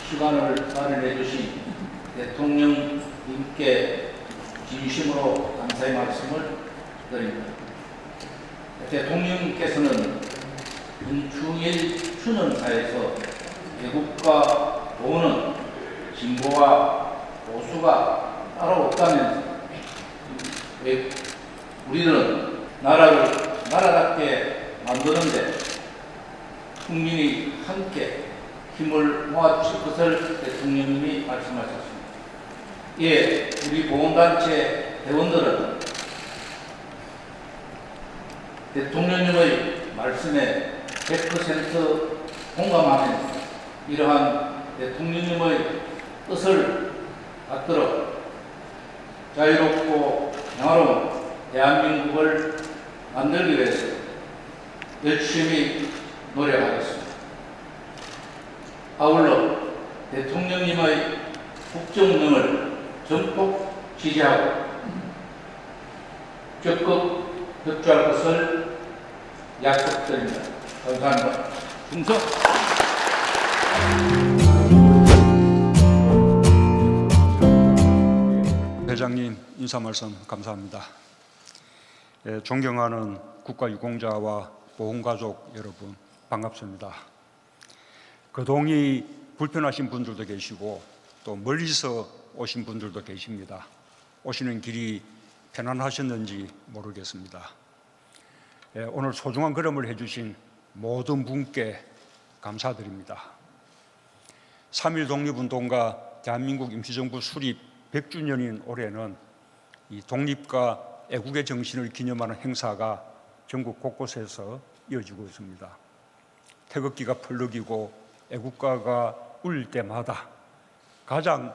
시간을 마련해 주신 대통령님께 진심으로 감사의 말씀을 드립니다. 대통령께서는 은충일 추념사에서 애국과 보훈은 진보와 보수가 따로 없다면서 우리는 나라를 나라답게 만드는데 국민이 함께 힘을 모아주실 것을 대통령님이 말씀하셨습니다. 이에 우리 보훈단체 회원들은 대통령님의 말씀에 100% 공감하면서 이러한 대통령님의 뜻을 받들어 자유롭고 평화로운 대한민국을 만들기 위해서 열심히 노력하겠습니다. 아울러 대통령님의 국정능을 전폭 지지하고 적극 협조할 것을 약속드립니다. 감사합니다. 충성! 회장님 인사 말씀 감사합니다. 존경하는 국가유공자와 보훈가족 여러분 반갑습니다. 거동이 불편하신 분들도 계시고 또 멀리서 오신 분들도 계십니다. 오시는 길이 편안하셨는지 모르겠습니다. 오늘 소중한 걸음을 해주신 모든 분께 감사드립니다. 3.1 독립운동과 대한민국 임시정부 수립 100주년인 올해는 이 독립과 애국의 정신을 기념하는 행사가 전국 곳곳에서 이어지고 있습니다. 태극기가 펄럭이고 애국가가 울릴 때마다 가장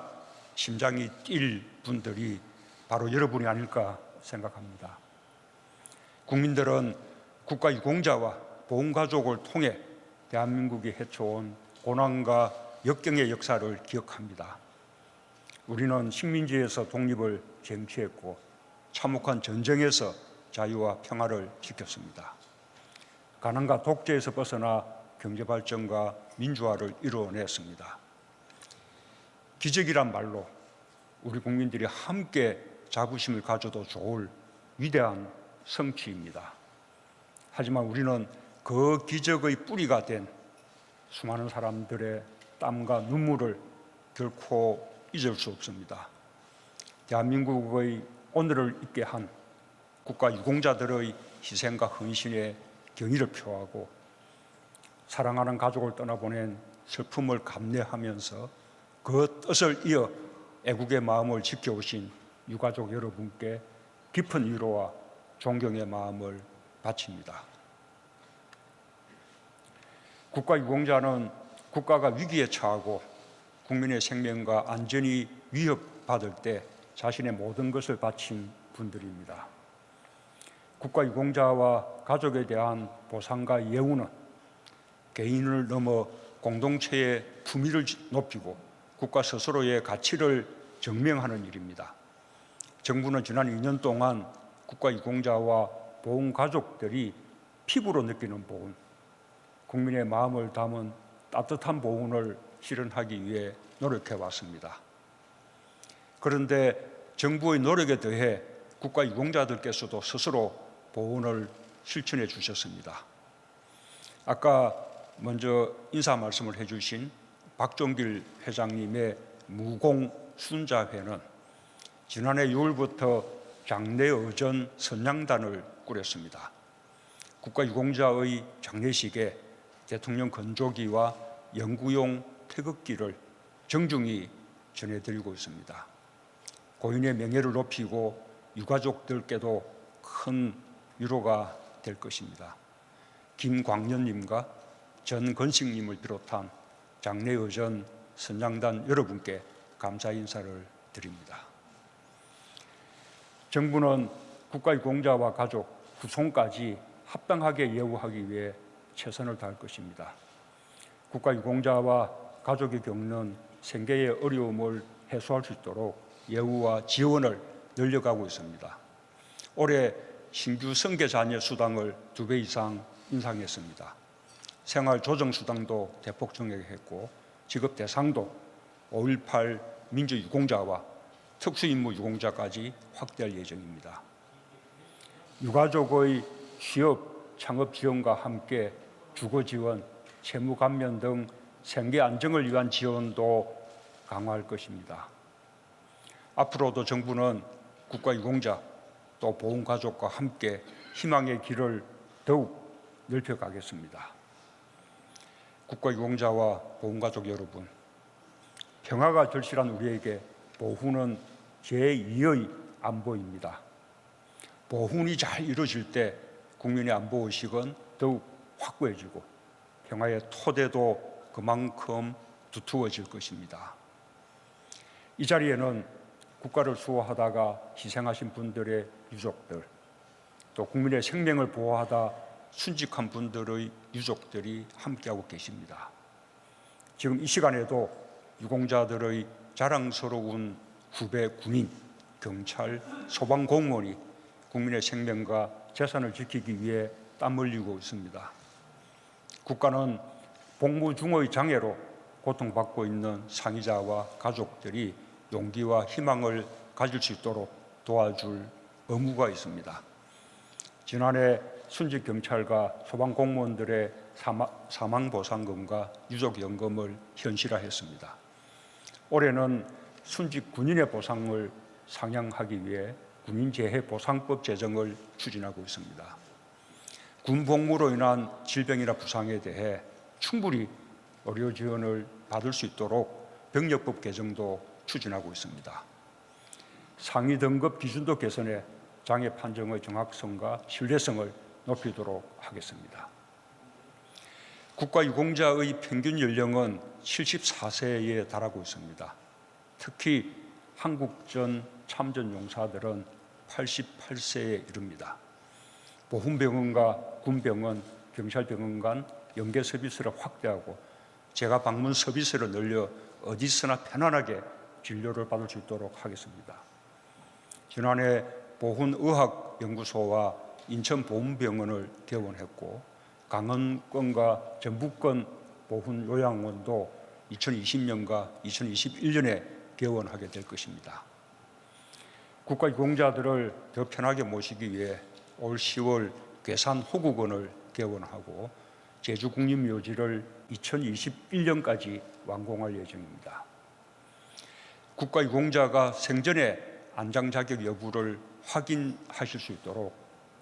심장이 뛸 분들이 바로 여러분이 아닐까 생각합니다. 국민들은 국가유공자와 보훈가족을 통해 대한민국이 헤쳐온 고난과 역경의 역사를 기억합니다. 우리는 식민지에서 독립을 쟁취했고 참혹한 전쟁에서 자유와 평화를 지켰습니다. 가난과 독재에서 벗어나 경제발전과 민주화를 이루어냈습니다. 기적이란 말로 우리 국민들이 함께 자부심을 가져도 좋을 위대한 성취입니다. 하지만 우리는 그 기적의 뿌리가 된 수많은 사람들의 땀과 눈물을 결코 잊을 수 없습니다. 대한민국의 오늘을 있게 한 국가유공자들의 희생과 헌신에 경의를 표하고 사랑하는 가족을 떠나보낸 슬픔을 감내하면서 그 뜻을 이어 애국의 마음을 지켜오신 유가족 여러분께 깊은 위로와 존경의 마음을 바칩니다. 국가유공자는 국가가 위기에 처하고 국민의 생명과 안전이 위협받을 때 자신의 모든 것을 바친 분들입니다. 국가유공자와 가족에 대한 보상과 예우는 개인을 넘어 공동체의 품위를 높이고 국가 스스로의 가치를 증명하는 일입니다. 정부는 지난 2년 동안 국가유공자와 보훈가족들이 피부로 느끼는 보훈, 국민의 마음을 담은 따뜻한 보훈을 실현하기 위해 노력해 왔습니다. 그런데 정부의 노력에 더해 국가유공자들께서도 스스로 보훈을 실천해 주셨습니다. 아까 먼저 인사 말씀을 해주신 박종길 회장님의 무공순자회는 지난해 6월부터 장례의전 선양단을 꾸렸습니다. 국가유공자의 장례식에 대통령 건조기와 영구용 태극기를 정중히 전해드리고 있습니다. 고인의 명예를 높이고 유가족들께도 큰 위로가 될 것입니다. 김광년님과 전건식님을 비롯한 장례의전 선양단 여러분께 감사 인사를 드립니다. 정부는 국가유공자와 가족 후손까지 합당하게 예우하기 위해 최선을 다할 것입니다. 국가유공자와 가족이 겪는 생계의 어려움을 해소할 수 있도록 예우와 지원을 늘려가고 있습니다. 올해 신규 성계자녀 수당을 2배 이상 인상했습니다. 생활조정수당도 대폭 증액했고 지급 대상도 5.18 민주유공자와 특수임무 유공자까지 확대할 예정입니다. 유가족의 취업, 창업 지원과 함께 주거 지원, 채무 감면 등 생계 안정을 위한 지원도 강화할 것입니다. 앞으로도 정부는 국가유공자 또 보훈가족과 함께 희망의 길을 더욱 넓혀가겠습니다. 국가유공자와 보훈가족 여러분, 평화가 절실한 우리에게 보훈은 제2의 안보입니다. 보훈이 잘 이루어질 때 국민의 안보의식은 더욱 확고해지고 평화의 토대도 그만큼 두터워질 것입니다. 이 자리에는 국가를 수호하다가 희생하신 분들의 유족들, 또 국민의 생명을 보호하다 순직한 분들의 유족들이 함께하고 계십니다. 지금 이 시간에도 유공자들의 자랑스러운 후배 군인, 경찰, 소방공무원이 국민의 생명과 재산을 지키기 위해 땀 흘리고 있습니다. 국가는 복무 중의 장애로 고통받고 있는 상위자와 가족들이 용기와 희망을 가질 수 있도록 도와줄 의무가 있습니다. 지난해 순직 경찰과 소방공무원들의 사망보상금과 유족연금을 현실화했습니다. 올해는 순직 군인의 보상을 상향하기 위해 군인재해보상법 제정을 추진하고 있습니다. 군 복무로 인한 질병이나 부상에 대해 충분히 의료 지원을 받을 수 있도록 병력법 개정도 추진하고 있습니다. 상위 등급 기준도 개선해 장애 판정의 정확성과 신뢰성을 높이도록 하겠습니다. 국가유공자의 평균 연령은 74세에 달하고 있습니다. 특히 한국전 참전용사들은 88세에 이릅니다. 보훈병원과 군병원, 경찰병원 간 연계 서비스를 확대하고 재가 방문 서비스를 늘려 어디서나 편안하게 진료를 받을 수 있도록 하겠습니다. 지난해 보훈의학연구소와 인천보훈병원을 개원했고 강원권과 전북권 보훈요양원도 2020년과 2021년에 개원하게 될 것입니다. 국가유공자들을 더 편하게 모시기 위해 올 10월 괴산 호국원을 개원하고 제주국립묘지를 2021년까지 완공할 예정입니다. 국가유공자가 생전에 안장 자격 여부를 확인하실 수 있도록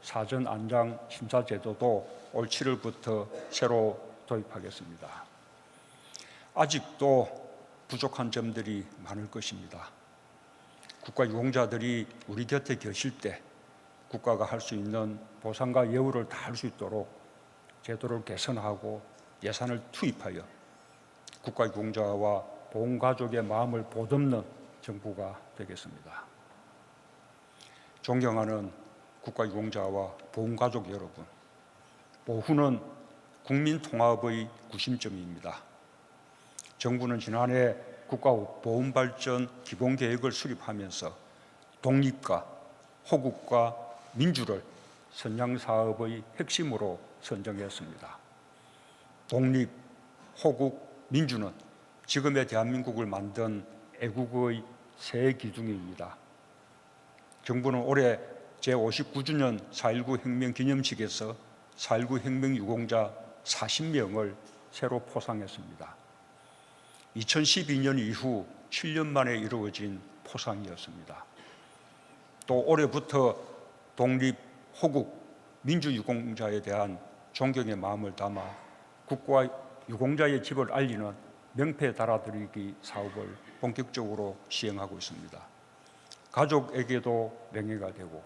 사전 안장 심사 제도도 올 7월부터 새로 도입하겠습니다. 아직도 부족한 점들이 많을 것입니다. 국가유공자들이 우리 곁에 계실 때 국가가 할 수 있는 보상과 예우를 다 할 수 있도록 제도를 개선하고 예산을 투입하여 국가유공자와 보훈가족의 마음을 보듬는 정부가 되겠습니다. 존경하는 국가유공자와 보훈가족 여러분, 보훈은 국민통합의 구심점입니다. 정부는 지난해 국가보훈발전 기본계획을 수립하면서 독립과 호국과 민주를 선양사업의 핵심으로 선정했습니다. 독립, 호국, 민주는 지금의 대한민국을 만든 애국의 세 기둥입니다. 정부는 올해 제59주년 4.19 혁명 기념식에서 4.19 혁명 유공자 40명을 새로 포상했습니다. 2012년 이후 7년 만에 이루어진 포상이었습니다. 또 올해부터 독립, 호국, 민주 유공자에 대한 존경의 마음을 담아 국가 유공자의 집을 알리는 명패 달아드리기 사업을 본격적으로 시행하고 있습니다. 가족에게도 명예가 되고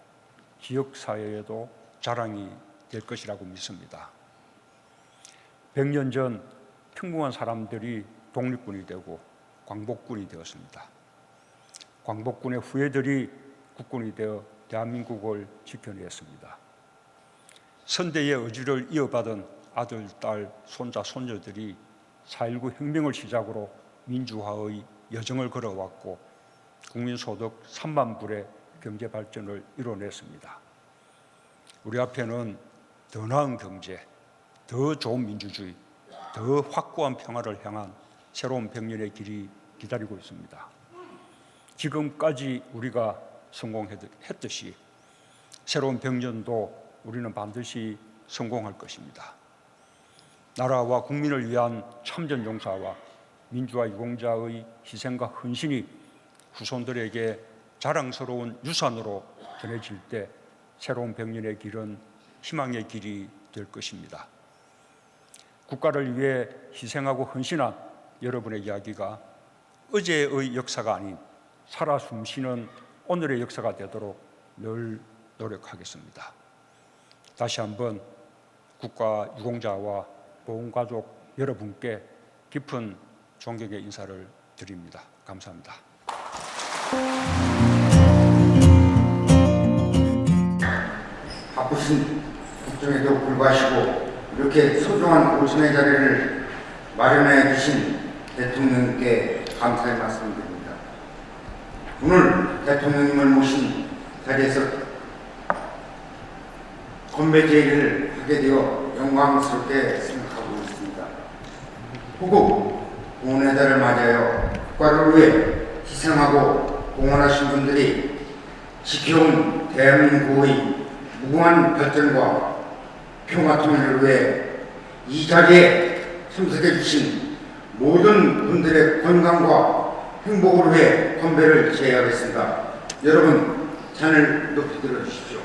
지역사회에도 자랑이 될 것이라고 믿습니다. 100년 전 평범한 사람들이 독립군이 되고 광복군이 되었습니다. 광복군의 후예들이 국군이 되어 대한민국을 지켜냈습니다. 선대의 의지를 이어받은 아들, 딸, 손자, 손녀들이 4.19 혁명을 시작으로 민주화의 여정을 걸어왔고 국민소득 3만 불의 경제 발전을 이뤄냈습니다. 우리 앞에는 더 나은 경제, 더 좋은 민주주의, 더 확고한 평화를 향한 새로운 100년의 길이 기다리고 있습니다. 지금까지 우리가 성공했듯이 새로운 100년도 우리는 반드시 성공할 것입니다. 나라와 국민을 위한 참전 용사와 민주화 유공자의 희생과 헌신이 후손들에게 자랑스러운 유산으로 전해질 때 새로운 100년의 길은 희망의 길이 될 것입니다. 국가를 위해 희생하고 헌신한 여러분의 이야기가 어제의 역사가 아닌 살아 숨쉬는 오늘의 역사가 되도록 늘 노력하겠습니다. 다시 한번 국가 유공자와 보훈가족 여러분께 깊은 존경의 인사를 드립니다. 감사합니다. 바쁘신 국정에도 불구하시고 이렇게 소중한 오전의 자리를 마련해 주신 대통령께 감사의 말씀드립니다. 오늘 대통령님을 모신 자리에서 건배 제의를 하게 되어 영광스럽게 생각하고 있습니다. 호국 공헌의 달을 맞이하여 국가를 위해 희생하고 공헌하신 분들이 지켜온 대한민국의 무궁한 발전과 평화 통일을 위해 이 자리에 참석해 주신 모든 분들의 건강과 행복을 위해 건배를 제의하겠습니다. 여러분 잔을 높이 들어주십시오.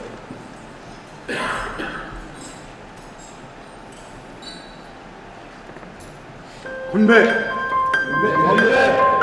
건배! 건배! 건배!